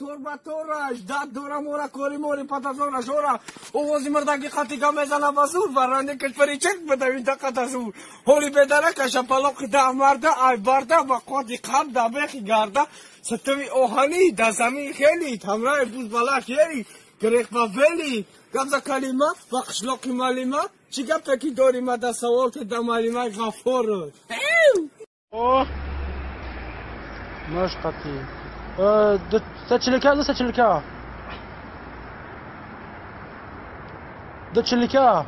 تربه تورش داد دوره مورا کوری موری پتازورش اورا اووزی مردگی خطیگا میزنه بسور برانده کشوری چک بده این دقیقه سور هولی بدره کشه پلاقی ده مرده ای برده و قادی قب ده بخی گرده ستوی اوهانی ده زمین خیلی تمرای بوز بلا خیلی گریخ با ولی گبزا کلیمه و قشلاقی مالیمه چی گب تکی داری ما ده سوال که ده مالیمه غفور اوه مشقتي دتشلكا ده سچلكا دتشلكا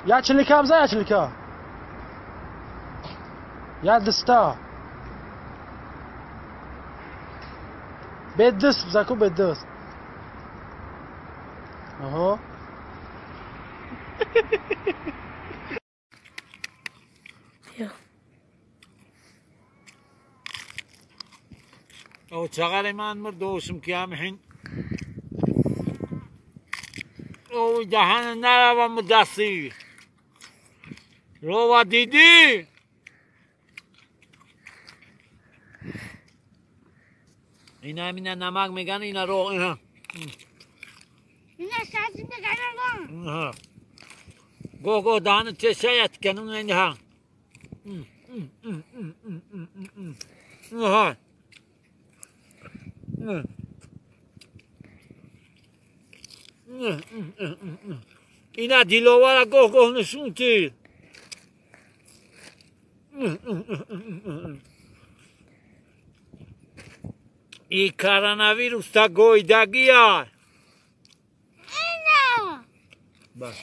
يا تشلكا بزا يا تشلكا يا دستا بدس بزاكو بدس اهو او شغالي ما نمردوشم كيام حين او جهان نرى مدسي روا ديدي اینا مینا نمک میگن اینا رو اینا سازی میگن گو دهن چشایت کنون اینها ها اینا دیلوارا گو نشون کی ای کاراناویروس تا گویدگی ها اینا بس